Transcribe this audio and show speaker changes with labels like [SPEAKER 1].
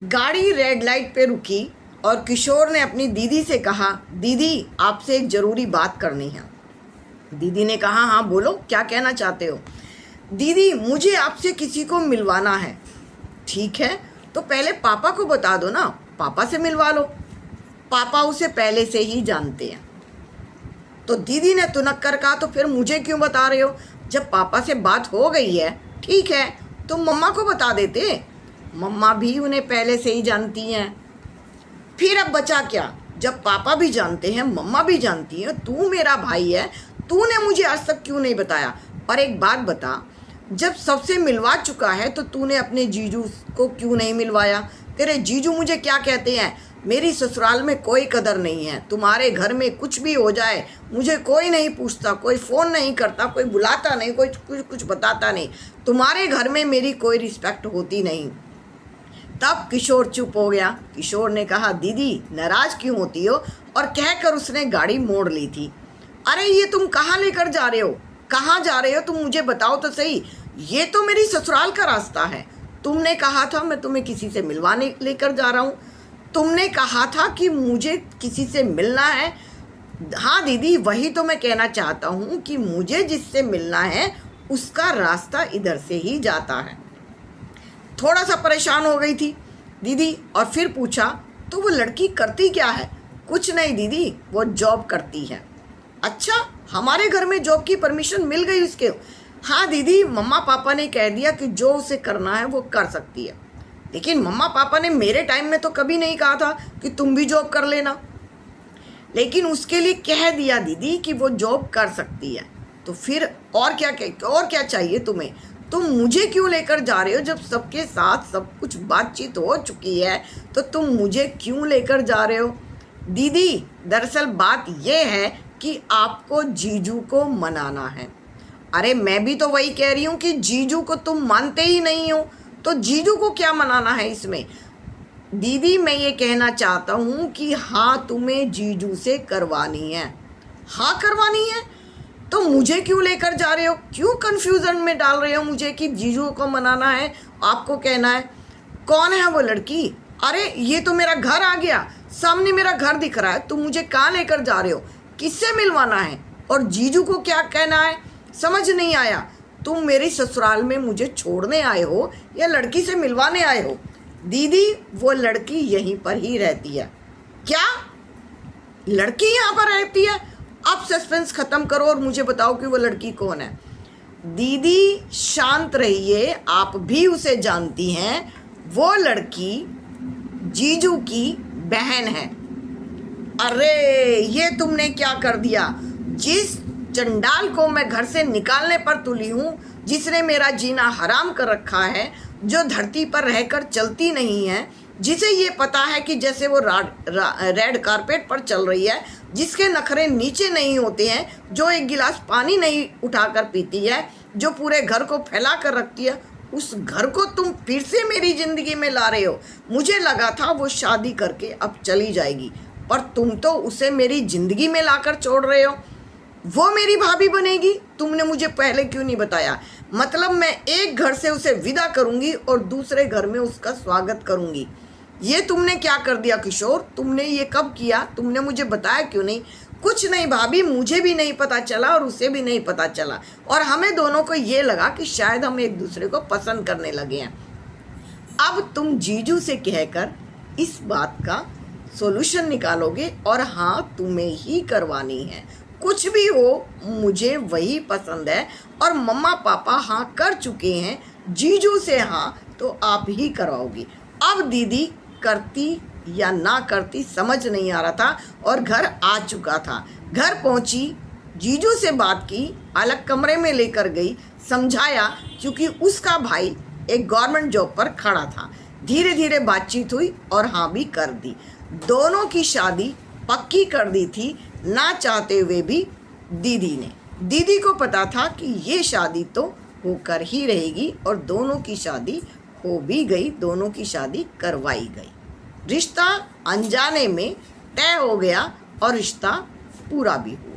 [SPEAKER 1] गाड़ी red light पे रुकी और किशोर ने अपनी दीदी से कहा, दीदी आपसे एक ज़रूरी बात करनी है। दीदी ने कहा, हाँ बोलो, क्या कहना चाहते हो? दीदी मुझे आपसे किसी को मिलवाना है। ठीक है, तो पहले पापा को बता दो ना, पापा से मिलवा लो, पापा उसे पहले से ही जानते हैं। तो दीदी ने तुनक कर कहा, तो फिर मुझे क्यों बता रहे हो? जब पापा से बात हो गई है, ठीक है, तो मम्मा को बता देते, मम्मा भी उन्हें पहले से ही जानती हैं। फिर अब बचा क्या? जब पापा भी जानते हैं, मम्मा भी जानती है, तू मेरा भाई है, तूने मुझे आज तक क्यों नहीं बताया? और एक बात बता, जब सबसे मिलवा चुका है तो तूने अपने जीजू को क्यों नहीं मिलवाया? तेरे जीजू मुझे क्या कहते हैं, मेरी ससुराल में कोई कदर नहीं है, तुम्हारे घर में कुछ भी हो जाए मुझे कोई नहीं पूछता, कोई फ़ोन नहीं करता, कोई बुलाता नहीं, कोई कुछ बताता नहीं, तुम्हारे घर में मेरी कोई रिस्पेक्ट होती नहीं। तब किशोर चुप हो गया। किशोर ने कहा, दीदी नाराज़ क्यों होती हो? और कहकर उसने गाड़ी मोड़ ली थी। अरे ये तुम कहाँ लेकर जा रहे हो? कहाँ जा रहे हो तुम, मुझे बताओ तो सही। ये तो मेरी ससुराल का रास्ता है। तुमने कहा था मैं तुम्हें किसी से मिलवाने लेकर जा रहा हूँ, तुमने कहा था कि मुझे किसी से मिलना है। हाँ दीदी, वही तो मैं कहना चाहता हूँ कि मुझे जिससे मिलना है उसका रास्ता इधर से ही जाता है। थोड़ा सा परेशान हो गई थी दीदी और फिर पूछा, तो वो लड़की करती क्या है? कुछ नहीं दीदी, वो जॉब करती है। अच्छा, हमारे घर में जॉब की परमिशन मिल गई उसके? हाँ दीदी, मम्मा पापा ने कह दिया कि जो उसे करना है वो कर सकती है। लेकिन मम्मा पापा ने मेरे टाइम में तो कभी नहीं कहा था कि तुम भी जॉब कर लेना। लेकिन उसके लिए कह दिया दीदी कि वो जॉब कर सकती है। तो फिर और क्या चाहिए तुम्हें? तुम मुझे क्यों लेकर जा रहे हो? जब सबके साथ सब कुछ बातचीत हो चुकी है तो तुम मुझे क्यों लेकर जा रहे हो? दीदी दरअसल बात यह है कि आपको जीजू को मनाना है। अरे मैं भी तो वही कह रही हूँ कि जीजू को तुम मानते ही नहीं हो, तो जीजू को क्या मनाना है इसमें? दीदी मैं ये कहना चाहता हूँ कि हाँ तुम्हें जीजू से करवानी है। हाँ करवानी है, तो मुझे क्यों लेकर जा रहे हो? क्यों कन्फ्यूज़न में डाल रहे हो मुझे कि जीजू को मनाना है, आपको कहना है? कौन है वो लड़की? अरे ये तो मेरा घर आ गया, सामने मेरा घर दिख रहा है, तुम मुझे कहाँ लेकर जा रहे हो? किससे मिलवाना है और जीजू को क्या कहना है? समझ नहीं आया। तुम मेरी ससुराल में मुझे छोड़ने आए हो या लड़की से मिलवाने आए हो? दीदी वो लड़की यहीं पर ही रहती है। क्या लड़की यहाँ पर रहती है? अब सस्पेंस खत्म करो और मुझे बताओ कि वो लड़की कौन है। दीदी शांत रहिए, आप भी उसे जानती हैं, वो लड़की जीजू की बहन है। अरे ये तुमने क्या कर दिया? जिस चंडाल को मैं घर से निकालने पर तुली हूँ, जिसने मेरा जीना हराम कर रखा है, जो धरती पर रहकर चलती नहीं है, जिसे ये पता है कि जैसे वो रेड कारपेट पर चल रही है, जिसके नखरे नीचे नहीं होते हैं, जो एक गिलास पानी नहीं उठाकर पीती है, जो पूरे घर को फैला कर रखती है, उस घर को तुम फिर से मेरी ज़िंदगी में ला रहे हो। मुझे लगा था वो शादी करके अब चली जाएगी, पर तुम तो उसे मेरी ज़िंदगी में लाकर छोड़ रहे हो। वो मेरी भाभी बनेगी, तुमने मुझे पहले क्यों नहीं बताया? मतलब मैं एक घर से उसे विदा करूंगी और दूसरे घर में उसका स्वागत करूंगी। ये तुमने क्या कर दिया किशोर? तुमने ये कब किया? तुमने मुझे बताया क्यों नहीं? कुछ नहीं भाभी, मुझे भी नहीं पता चला और उसे भी नहीं पता चला, और हमें दोनों को ये लगा कि शायद हम एक दूसरे को पसंद करने लगे हैं। अब तुम जीजू से कहकर इस बात का सॉल्यूशन निकालोगे और हाँ तुम्हें ही करवानी है। कुछ भी हो मुझे वही पसंद है, और मम्मा पापा हाँ कर चुके हैं, जीजू से हाँ तो आप ही करवाओगी। अब दीदी करती या ना करती समझ नहीं आ रहा था और घर आ चुका था। घर पहुंची, जीजू से बात की, अलग कमरे में लेकर गई, समझाया, क्योंकि उसका भाई एक गवर्नमेंट जॉब पर खड़ा था। धीरे धीरे बातचीत हुई और हाँ भी कर दी। दोनों की शादी पक्की कर दी थी, ना चाहते हुए भी दीदी ने। दीदी को पता था कि ये शादी तो होकर ही रहेगी, और दोनों की शादी हो भी गई, दोनों की शादी करवाई गई। रिश्ता अनजाने में तय हो गया और रिश्ता पूरा भी हुआ।